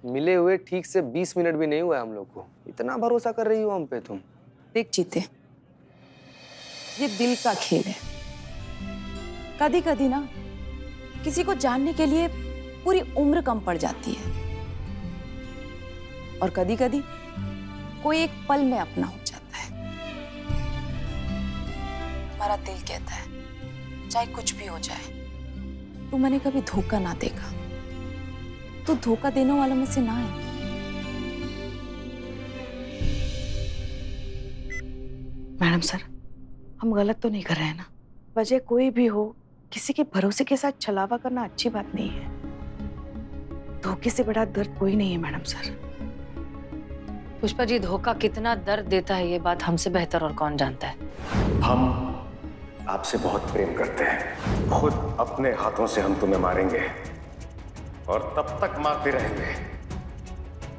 मिले हुए ठीक से 20 मिनट भी नहीं हुआ हम लोग को, इतना भरोसा कर रही हो हम पे तुम। देख चीते, ये दिल का खेल है। कभी कभी ना किसी को जानने के लिए पूरी उम्र कम पड़ जाती है, और कभी कभी कोई एक पल में अपना हो जाता है। तुम्हारा दिल कहता है चाहे कुछ भी हो जाए, तू मैंने कभी धोखा ना देगा, तू धोखा देने वालों में से ना है। मैडम सर, हम गलत तो नहीं कर रहे हैं ना? वजह कोई भी हो, किसी के भरोसे के साथ छलावा करना अच्छी बात नहीं है। धोखे से बड़ा दर्द कोई नहीं है मैडम सर। पुष्पा जी, धोखा कितना दर्द देता है ये बात हमसे बेहतर और कौन जानता है। हम आपसे बहुत प्रेम करते हैं, खुद अपने हाथों से हम तुम्हें मारेंगे और तब तक मारते रहेंगे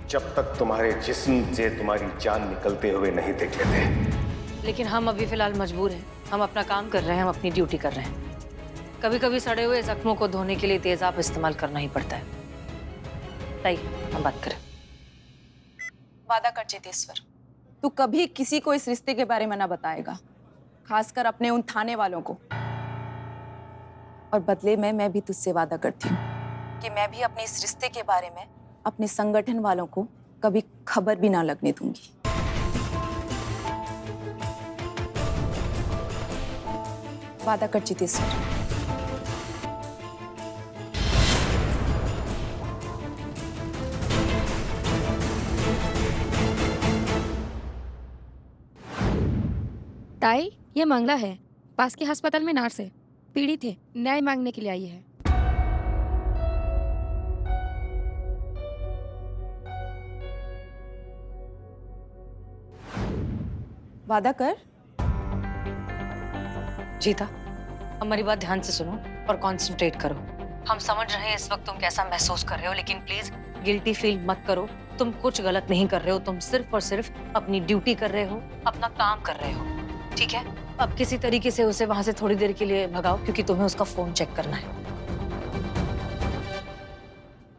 जब तक तुम्हारे जिस्म से तुम्हारी जान निकलते हुए नहीं देख लेते। लेकिन हम अभी फिलहाल मजबूर हैं। हम अपना काम कर रहे हैं, हम अपनी ड्यूटी कर रहे हैं। कभी कभी सड़े हुए जख्मों को धोने के लिए तेजाब इस्तेमाल करना ही पड़ता है। ताई, हम बात करें। वादा कर चेतेश्वर, तू कभी किसी को इस रिश्ते के बारे में ना बताएगा, खासकर अपने उन थाने वालों को। और बदले में मैं भी तुझसे वादा करती हूँ कि मैं भी अपने इस रिश्ते के बारे में अपने संगठन वालों को कभी खबर भी ना लगने दूंगी। वादा कर चेतेश्वर। ताई, ये मंगला है, पास के अस्पताल में नर्स है, पीड़ित है, न्याय मांगने के लिए आई है। वादा कर। जीता, हमारी बात ध्यान से सुनो और कंसंट्रेट करो। हम समझ रहे हैं इस वक्त तुम कैसा महसूस कर रहे हो, लेकिन प्लीज गिल्टी फील मत करो। तुम कुछ गलत नहीं कर रहे हो, तुम सिर्फ और सिर्फ अपनी ड्यूटी कर रहे हो, अपना काम कर रहे हो, ठीक है? अब किसी तरीके से उसे वहां से थोड़ी देर के लिए भगाओ, क्योंकि तुम्हें उसका फोन चेक करना है।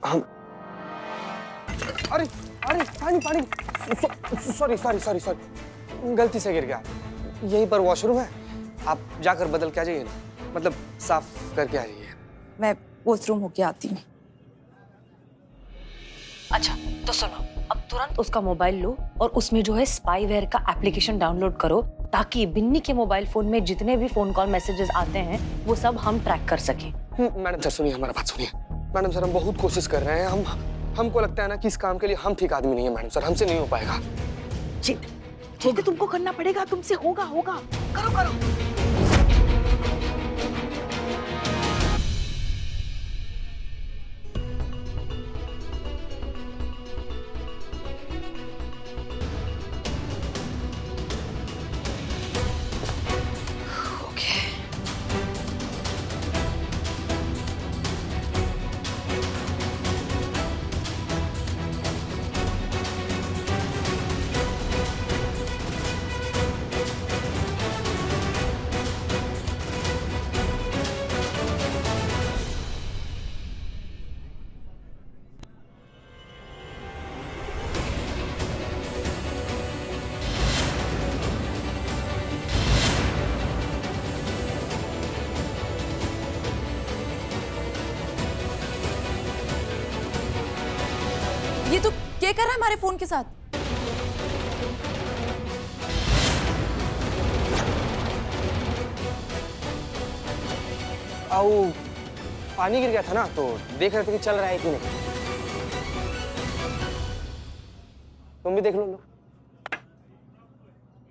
हम अरे अरे पानी पानी, सॉरी सॉरी सॉरी सॉरी, गलती से गिर गया। यहीं पर वॉशरूम है, आप जाकर बदल के आ जाइए ना, मतलब साफ करके आ जाइए। मैं वॉशरूम होके आती हूँ। अच्छा तो सुनो, अब तुरंत उसका मोबाइल लो और उसमें जो है स्पाईवेयर का एप्लीकेशन डाउनलोड करो, ताकि बिन्नी के मोबाइल फोन में जितने भी फोन कॉल मैसेजेस आते हैं वो सब हम ट्रैक कर सकें। मैडम सर सुनिए, हमारा बात सुनिए। मैडम सर, हम बहुत कोशिश कर रहे हैं, हमको लगता है ना कि इस काम के लिए हम ठीक आदमी नहीं है। मैडम सर, हमसे नहीं हो पाएगा। ठीक है, तुमको करना पड़ेगा, तुमसे होगा होगा, करो करो। ये तू क्या कर रहा है हमारे फोन के साथ? आओ, पानी गिर गया था ना, तो देख रहे थे कि चल रहा है कि नहीं। तुम भी देख लो।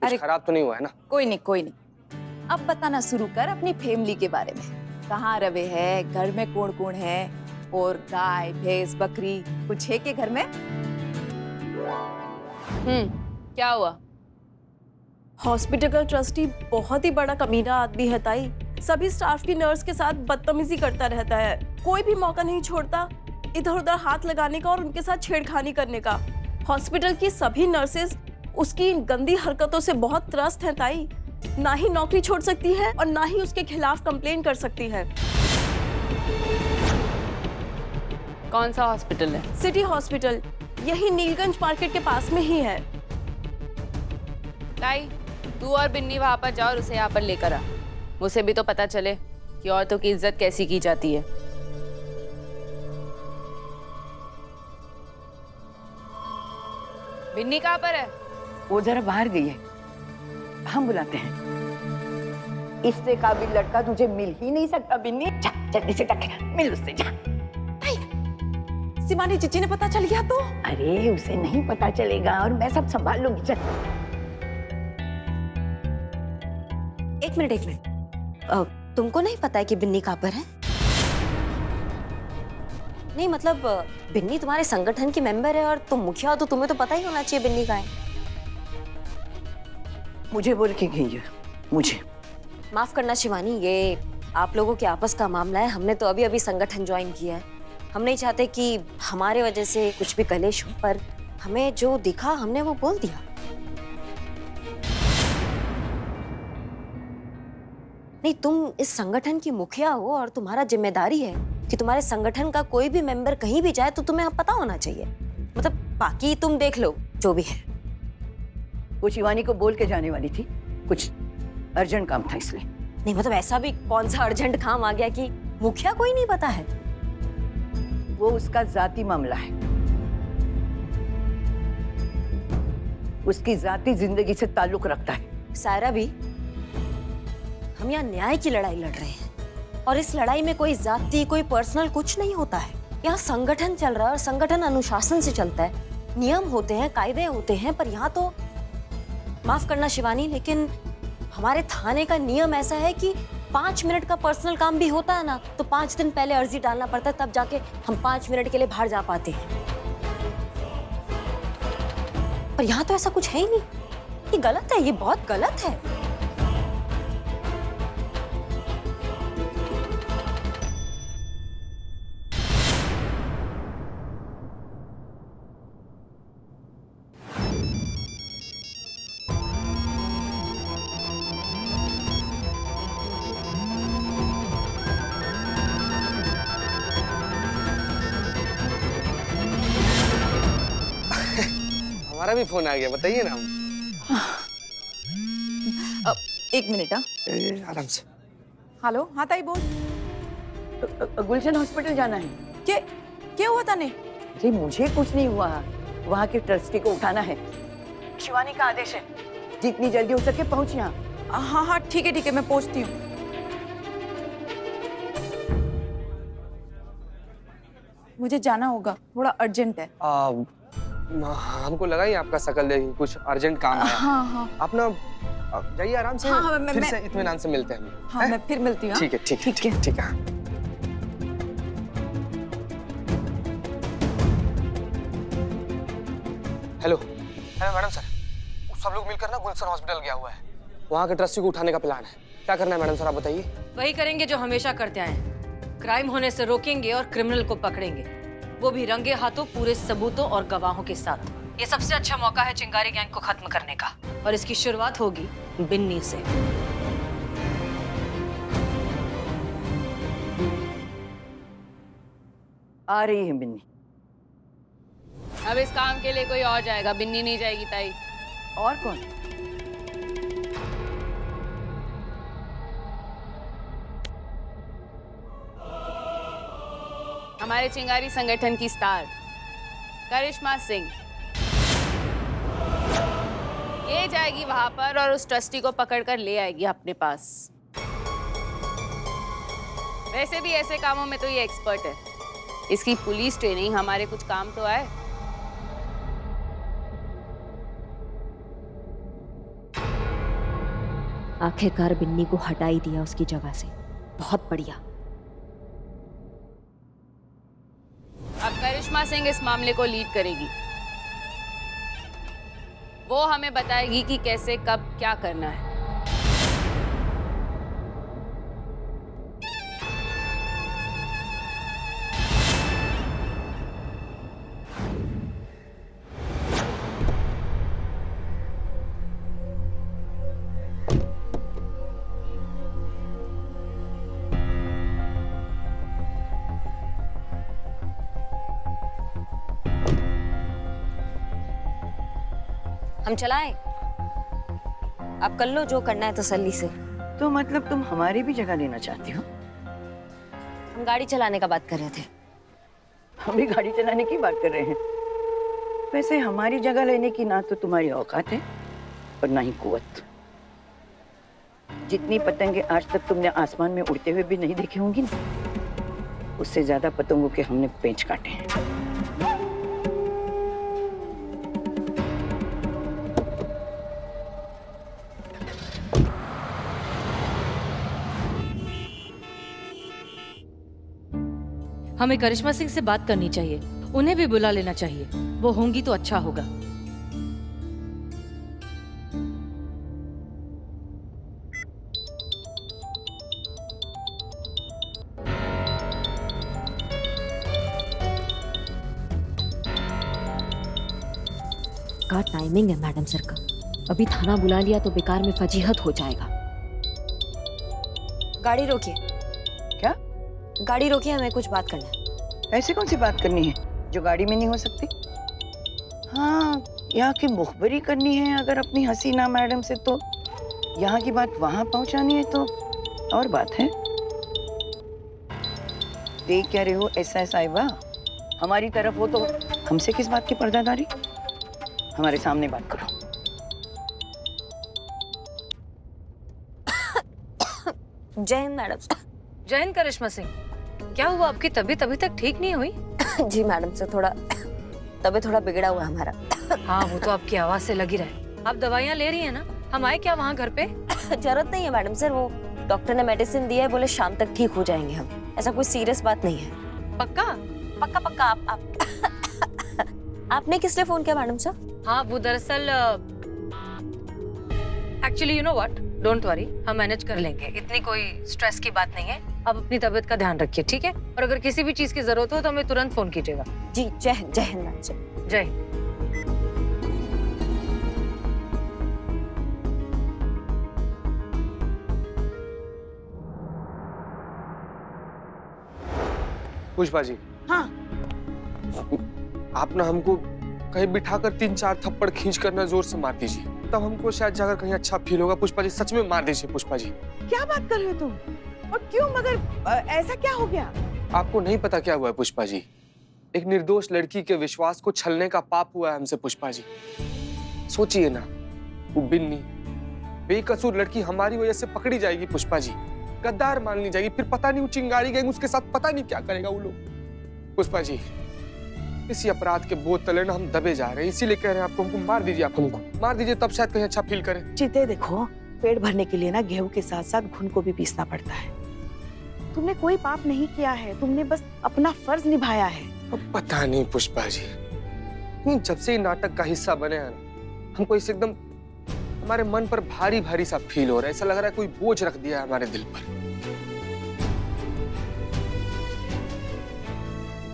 कुछ खराब तो नहीं हुआ है ना? कोई नहीं कोई नहीं। अब बताना शुरू कर अपनी फैमिली के बारे में। कहाँ रवे है, घर में कौन कौन है, और गाय भैंस बकरी कुछ है के घर में? क्या हुआ? हॉस्पिटल का ट्रस्टी बहुत ही बड़ा कमीना आदमी है ताई। सभी स्टाफ की नर्स के साथ बदतमीजी करता रहता है, कोई भी मौका नहीं छोड़ता इधर उधर हाथ लगाने का और उनके साथ छेड़खानी करने का। हॉस्पिटल की सभी नर्सेज उसकी इन गंदी हरकतों से बहुत त्रस्त हैं ताई। ना ही नौकरी छोड़ सकती है और ना ही उसके खिलाफ कंप्लेन कर सकती है। कौन सा हॉस्पिटल है? सिटी हॉस्पिटल, यही नीलगंज मार्केट के पास में ही है। ताई, तू और बिन्नी वहां पर जाओ और उसे यहाँ पर लेकर आ। उसे भी तो पता चले कि औरतों की इज्जत कैसी की जाती है। बिन्नी कहाँ पर है? वो जरा बाहर गई है, हम बुलाते हैं। इससे काबिल लड़का तुझे मिल ही नहीं सकता बिन्नी। जा जल्दी से जाके मिल उससे, जा। सिमानी जीजी ने पता चल गया तो? अरे उसे नहीं पता चलेगा और मैं सब संभाल लूंगी। चल। एक मिनट। तुमको नहीं पता है कि बिन्नी कहाँ पर है? नहीं मतलब बिन्नी तुम्हारे संगठन की मेंबर है और तुम मुखिया हो तो तुम्हें तो पता ही होना चाहिए बिन्नी कहाँ है। मुझे बोल के गई है, मुझे। माफ करना शिवानी, ये आप लोगों के आपस का मामला है। हमने तो अभी अभी संगठन ज्वाइन किया है। हम नहीं चाहते कि हमारे वजह से कुछ भी कलेश हो, पर हमें जो दिखा हमने वो बोल दिया। नहीं, तुम इस संगठन की मुखिया हो और तुम्हारा जिम्मेदारी है कि तुम्हारे संगठन का कोई भी मेंबर कहीं भी जाए तो तुम्हें पता होना चाहिए। मतलब बाकी तुम देख लो जो भी है। वो शिवानी को बोल के जाने वाली थी, कुछ अर्जेंट काम था इसलिए। नहीं मतलब ऐसा भी कौन सा अर्जेंट काम आ गया कि मुखिया को ही नहीं पता है? वो उसका जाती मामला है, उसकी जाती जिंदगी से ताल्लुक रखता है। सायरा भी, हम यहाँ न्याय की लड़ाई लड़ रहे हैं और इस लड़ाई में कोई जाति, कोई पर्सनल कुछ नहीं होता है। यहाँ संगठन चल रहा है और संगठन अनुशासन से चलता है। नियम होते हैं, कायदे होते हैं, पर यहाँ तो माफ करना शिवानी, लेकिन हमारे थाने का नियम ऐसा है कि 5 मिनट का पर्सनल काम भी होता है ना तो 5 दिन पहले अर्जी डालना पड़ता है, तब जाके हम 5 मिनट के लिए बाहर जा पाते हैं। पर यहाँ तो ऐसा कुछ है ही नहीं। ये गलत है, ये बहुत गलत है। हमारा भी फोन आ गया, बताइए ना। एक मिनट। हाँ, आराम से। हेलो। हाँ ताई बोल। गुलशन हॉस्पिटल जाना है। क्या हुआ ताने? अरे मुझे कुछ नहीं हुआ, वहाँ के ट्रस्टी को उठाना है। शिवानी का आदेश है, जितनी जल्दी हो सके पहुँच यहाँ। हाँ ठीक है, मैं पहुंचती हूँ। मुझे जाना होगा, थोड़ा अर्जेंट है। हमको लगा ही आपका शकल देखी कुछ अर्जेंट काम है। हाँ। आप ना जाइए आराम से। हाँ, फिर से इत्मीनान से मिलते हैं। हाँ, मैं फिर मिलती हूँ। ठीक है। हेलो मैडम सर, सब लोग मिलकर ना गुलशन हॉस्पिटल गया हुआ है। वहाँ के ट्रस्टी को उठाने का प्लान है। क्या करना है मैडम सर, आप बताइए। वही करेंगे जो हमेशा करते आए हैं। क्राइम होने से रोकेंगे और क्रिमिनल को पकड़ेंगे, वो भी रंगे हाथों, पूरे सबूतों और गवाहों के साथ। ये सबसे अच्छा मौका है चिंगारी गैंग को खत्म करने का, और इसकी शुरुआत होगी बिन्नी से। आ रही है बिन्नी। अब इस काम के लिए कोई और जाएगा, बिन्नी नहीं जाएगी ताई। और कौन? हमारे चिंगारी संगठन की स्टार करिश्मा सिंह, ये जाएगी वहां पर और उस ट्रस्टी को पकड़कर ले आएगी अपने पास। वैसे भी ऐसे कामों में तो ये एक्सपर्ट है। इसकी पुलिस ट्रेनिंग हमारे कुछ काम तो आए। आखिरकार बिन्नी को हटा ही दिया उसकी जगह से। बहुत बढ़िया। अब करिश्मा सिंह इस मामले को लीड करेगी। वो हमें बताएगी कि कैसे, कब, क्या करना है। हम चलाएं? आप कर लो जो करना है तसल्ली से। तो मतलब तुम हमारी भी जगह लेना चाहती हो? हम गाड़ी चलाने का बात कर रहे थे। हम भी गाड़ी चलाने की बात कर रहे हैं। वैसे हमारी जगह लेने की ना तो तुम्हारी औकात है और ना ही कुव्वत। जितनी पतंगे आज तक तुमने आसमान में उड़ते हुए भी नहीं देखी होंगी ना, उससे ज्यादा पतंगों के हमने पेंच काटे हैं। हमें करिश्मा सिंह से बात करनी चाहिए, उन्हें भी बुला लेना चाहिए। वो होंगी तो अच्छा होगा। का टाइमिंग है मैडम सर का। अभी थाना बुला लिया तो बेकार में फजीहत हो जाएगा। गाड़ी रोकिए। क्या? गाड़ी रोकिए, हमें कुछ बात करना है। ऐसी कौन सी बात करनी है जो गाड़ी में नहीं हो सकती? हाँ, यहाँ की मुखबरी करनी है अगर अपनी हसीना मैडम से, तो यहाँ की बात वहां पहुंचानी है तो और बात है। देख क्या रहे हो ऐसा साहिबा? हमारी तरफ हो तो हमसे किस बात की पर्दादारी? हमारे सामने बात करो। जय हिंद मैडम। जय हिंद करिश्मा सिंह। क्या हुआ, आपकी तबीयत अभी तक ठीक नहीं हुई? जी मैडम सर, थोड़ा तबीयत थोड़ा बिगड़ा हुआ है हमारा। हाँ, वो तो आपकी आवाज से लगी रहे। आप दवाइयाँ ले रही हैं ना? हम आए क्या वहाँ घर पे? जरूरत नहीं है मैडम सर, वो डॉक्टर ने मेडिसिन दिया है, बोले शाम तक ठीक हो जाएंगे हम। ऐसा कोई सीरियस बात नहीं है। पक्का? पक्का पक्का। आप आपने किस लिए फोन किया मैडम सर? हाँ, वो दरअसल actually you know what, don't worry, हम मैनेज कर लेंगे। इतनी कोई स्ट्रेस की बात नहीं है। आप अपनी तबीयत का ध्यान रखिए, ठीक है? और अगर किसी भी चीज की जरूरत हो तो हमें तुरंत फोन कीजिएगा। जी जय हिंद मैडम सर। जय हिंद। पुष्पा जी, हाँ। आप ना हमको कहीं बिठाकर 3-4 थप्पड़ खींच कर ना जोर से मार दीजिए, तब हमको शायद जाकर कहीं अच्छा फील होगा। पुष्पा जी सच में मार दीजिए पुष्पा जी। क्या बात कर रहे हो तुम? और क्यों? मगर ऐसा क्या हो गया? आपको नहीं पता क्या हुआ है पुष्पा जी। एक निर्दोष लड़की के विश्वास को छलने का पाप हुआ है हमसे पुष्पा जी। सोचिए ना, वो बिन्नी बेकसूर लड़की हमारी वजह से पकड़ी जाएगी पुष्पा जी, गद्दार मान ली जाएगी, फिर पता नहीं वो चिंगारी गैंग उसके साथ पता नहीं क्या करेगा वो लोग। पुष्पा जी, इसी अपराध के बोझ तले ना हम दबे जा रहे हैं, इसीलिए कह रहे हैं आपको, हमको मार दीजिए, आप हमको मार दीजिए, तब शायद कहीं अच्छा फील करें। चिते देखो, पेट भरने के लिए ना गेहूं के साथ साथ घुन को भी पीसना पड़ता है। तुमने कोई पाप नहीं किया है, तुमने बस अपना फर्ज निभाया है। अब पता नहीं पुष्पा जी, जब से नाटक का हिस्सा बने हैं ना, हमको इसे एकदम हमारे मन पर भारी भारी सा फील हो रहा है। ऐसा लग रहा है कोई बोझ रख दिया है हमारे दिल पर।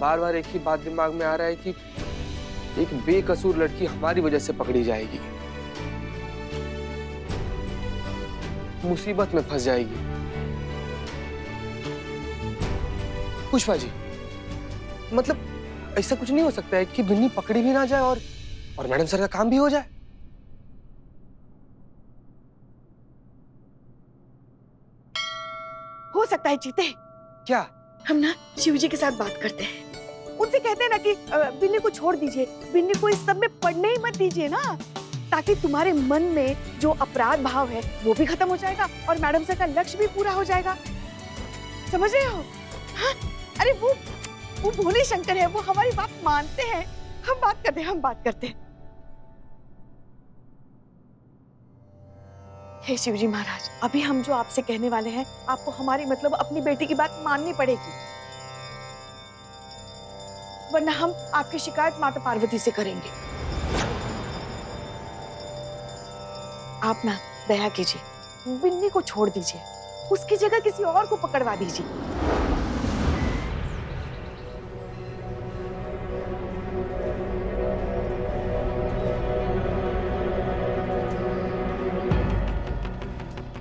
बार बार एक ही बात दिमाग में आ रहा है कि एक बेकसूर लड़की हमारी वजह से पकड़ी जाएगी, मुसीबत में फंस जाएगी। पुष्पा जी, मतलब ऐसा कुछ नहीं हो सकता है कि बिन्नी पकड़ी भी ना जाए और मैडम सर का काम भी हो जाए? हो सकता है चीते। क्या? हम ना शिवजी के साथ बात करते हैं, उनसे कहते हैं ना कि बिन्नी को छोड़ दीजिए, बिन्नी को इस सब में पड़ने ही मत दीजिए ना, ताकि तुम्हारे मन में जो अपराध भाव है वो भी खत्म हो जाएगा और मैडम सर का लक्ष्य भी पूरा हो जाएगा। समझ रहे हो? हाँ? अरे वो भोले शंकर है, वो हमारी बात मानते हैं। हम बात करते हैं। हे शिवजी महाराज, अभी हम जो आपसे कहने वाले हैं, आपको हमारी मतलब अपनी बेटी की बात माननी पड़ेगी, वरना हम आपकी शिकायत माता पार्वती से करेंगे। आप ना दया कीजिए, बिन्नी को छोड़ दीजिए, उसकी जगह किसी और को पकड़वा दीजिए।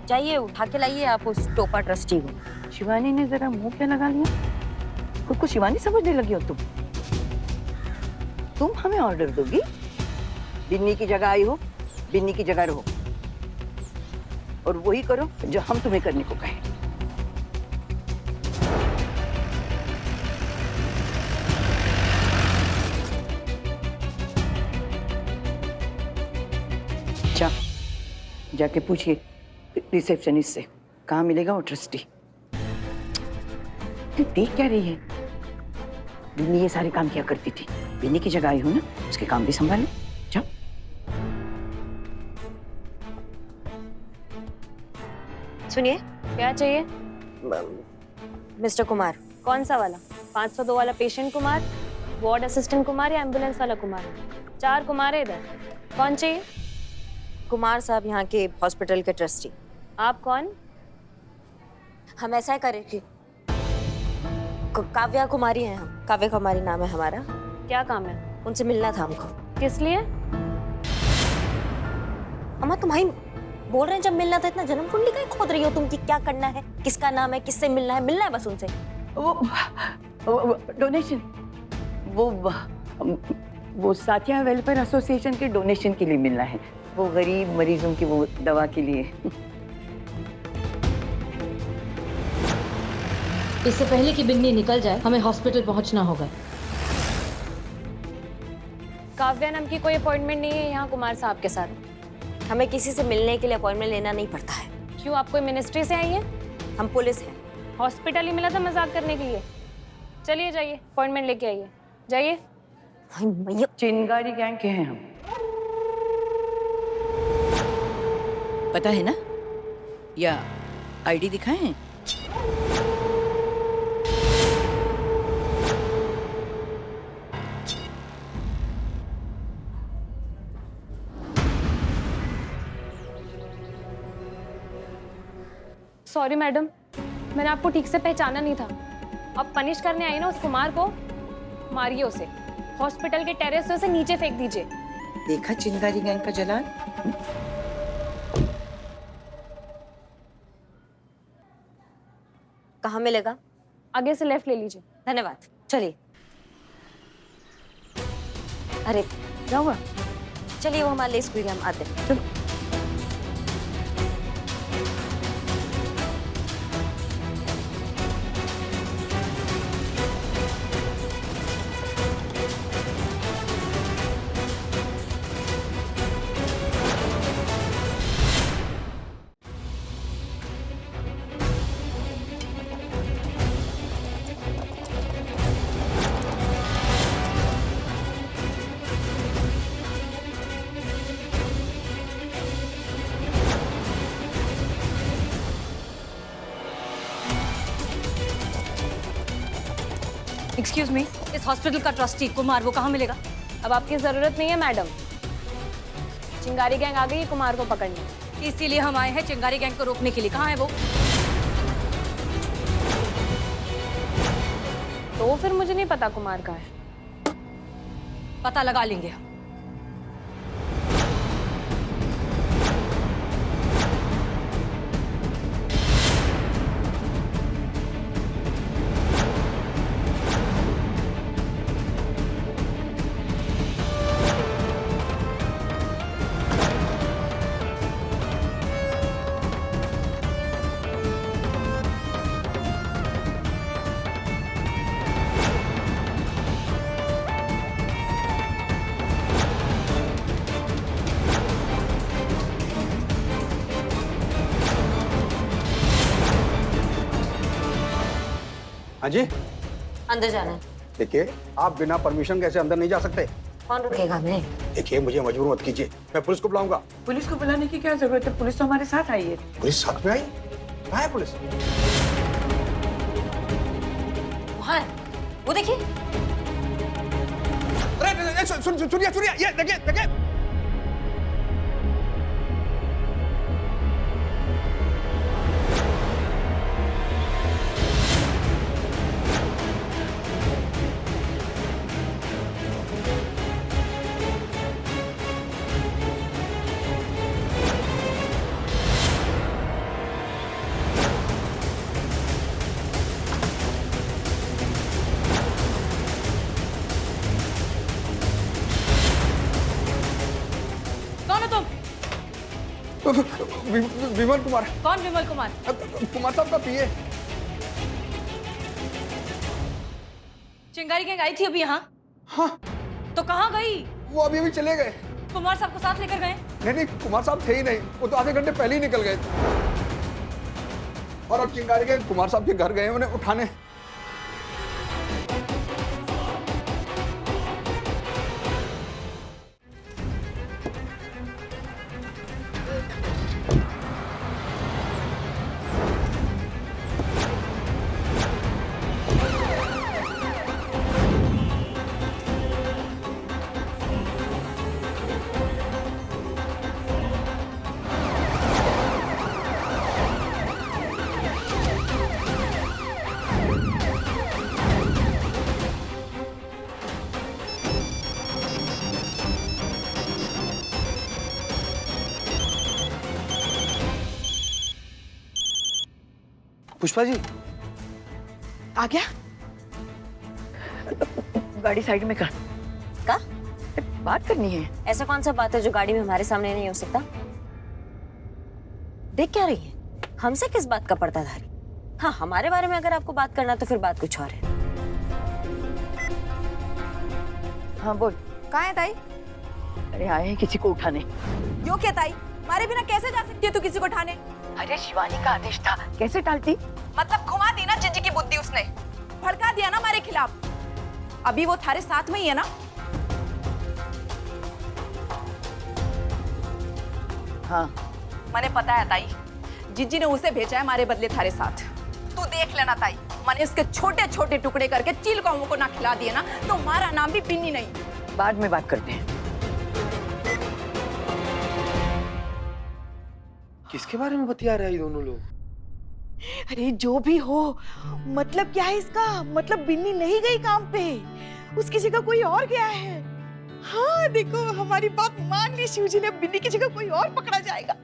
जाइए, उठा के लाइए आप उस टोपा ट्रस्टी को। शिवानी ने जरा मुंह पे लगा लिया। खुद को शिवानी समझने लगी हो तुम हमें ऑर्डर दोगी? बिन्नी की जगह आई हो बिन्नी की जगह रहो और वही करो जो हम तुम्हें करने को कहें। जा जाके पूछिए रिसेप्शनिस्ट से कहाँ मिलेगा वो ट्रस्टी। तू देख क्या रही है? बिन्नी ये सारे काम किया करती थी। बिन्नी की जगह आई हो ना, उसके काम भी संभाले। जाओ। सुनिए, क्या चाहिए? मिस्टर कुमार। कौन सा वाला? 502 वाला patient Kumar, ward assistant Kumar या एम्बुलेंस वाला कुमार? 4 कुमार है इधर। कौन चाहिए? कुमार साहब यहाँ के हॉस्पिटल के ट्रस्टी। आप कौन? हम ऐसा करें कि काव्या कुमारी हैं हम। काव्या कुमारी नाम है हमारा। क्या काम है? उनसे मिलना था हमको। किस लिए? अम्मा तुम्हारी बोल रहे हैं जब मिलना था, इतना जन्म कुंडली का खोद रही हो तुम कि क्या करना है, किसका नाम है, किससे मिलना है बस उनसे। वो डोनेशन, वो साथिया वेलफेयर एसोसिएशन के डोनेशन के लिए मिलना है। वो गरीब मरीजों की वो दवा के लिए। इससे पहले कि बिन्नी निकल जाए हमें हॉस्पिटल पहुंचना होगा। काव्या नाम की कोई अपॉइंटमेंट नहीं है यहाँ कुमार साहब के साथ। हमें किसी से मिलने के लिए अपॉइंटमेंट लेना नहीं पड़ता है। क्यों, आप कोई मिनिस्ट्री से आई हैं? हम पुलिस हैं। हॉस्पिटल ही मिला था मजाक करने के लिए। चलिए जाइए, अपॉइंटमेंट लेके आइए, जाइए। चिंगारी गैंग के हैं हम, पता है ना? या आईडी दिखाएं? सॉरी मैडम, मैंने आपको ठीक से पहचाना नहीं था। अब पनिश करने आई ना उस कुमार को, मारिए उसे। हॉस्पिटल के टेरेस से उसे नीचे फेंक दीजिए। देखा चिंगारी गैंग का जलाल? कहाँ मिलेगा? आगे से लेफ्ट ले लीजिए। धन्यवाद, चलिए। अरे क्या हुआ? चलिए, वो हमारे लिए स्कूल हम आते हैं। चलो। एक्सक्यूज मी, इस हॉस्पिटल का ट्रस्टी कुमार, वो कहाँ मिलेगा? अब आपकी जरूरत नहीं है मैडम। चिंगारी गैंग आ गई है कुमार को पकड़ने। इसीलिए हम आए हैं चिंगारी गैंग को रोकने के लिए। कहाँ है वो? तो फिर मुझे नहीं पता कुमार कहाँ है। पता लगा लेंगे हम। हाँ जी, अंदर जाना है। देखिए, आप बिना परमिशन कैसे अंदर नहीं जा सकते। कौन रुकेगा हमें? देखिए, मुझे मजबूर मत कीजिए, मैं पुलिस को बुलाऊंगा। पुलिस को बुलाने की क्या जरूरत है? पुलिस तो हमारे साथ आई है। पुलिस साथ में आई? कहाँ है पुलिस? वहाँ है, वो देखिए। अरे सुनिए, ये देखिए। विमल कुमार। कौन विमल कुमार? कुमार साहब का पीए। चिंगारी गैंग आई थी अभी यहाँ? हाँ। तो कहाँ गई? वो अभी अभी चले गए। कुमार साहब को साथ लेकर गए? नहीं, कुमार साहब थे ही नहीं, वो तो आधे घंटे पहले ही निकल गए। और अब चिंगारी गैंग कुमार साहब के घर गए उन्हें उठाने। पुष्पा जी आ गया? गाड़ी साइड में कर। का? बात करनी है। ऐसा कौन सा बात है जो गाड़ी में हमारे सामने नहीं हो सकता? देख क्या रही है? हमसे किस बात का पर्दाधारी? हाँ, हमारे बारे में अगर आपको बात करना तो फिर बात कुछ और है। हाँ बोल। कहाँ है ताई? अरे आए हैं किसी को उठाने। यो क्या ताई, मारे बिना कैसे जा सकती है तू किसी को ठाने? अरे शिवानी का आदेश था, कैसे टालती? मतलब घुमा दी ना जिंजी की बुद्धि उसने, भड़का दिया ना हमारे खिलाफ। अभी वो थारे साथ में ही है ना? हाँ। मैंने पता है ताई, जिज्जी ने उसे भेजा है हमारे बदले थारे साथ। तू देख लेना ताई, मैंने इसके छोटे छोटे टुकड़े करके चील कौमों को ना खिला दिए ना तो हमारा नाम भी पिन्नी नहीं। बाद में बात करते हैं। किसके बारे में बतिया रहे हैं ये दोनों लोग? अरे जो भी हो, मतलब क्या है इसका? मतलब बिन्नी नहीं गई काम पे, उसकी जगह कोई और गया है। हाँ देखो, हमारी बात मान ली शिव जी ने, बिन्नी की जगह कोई और पकड़ा जाएगा।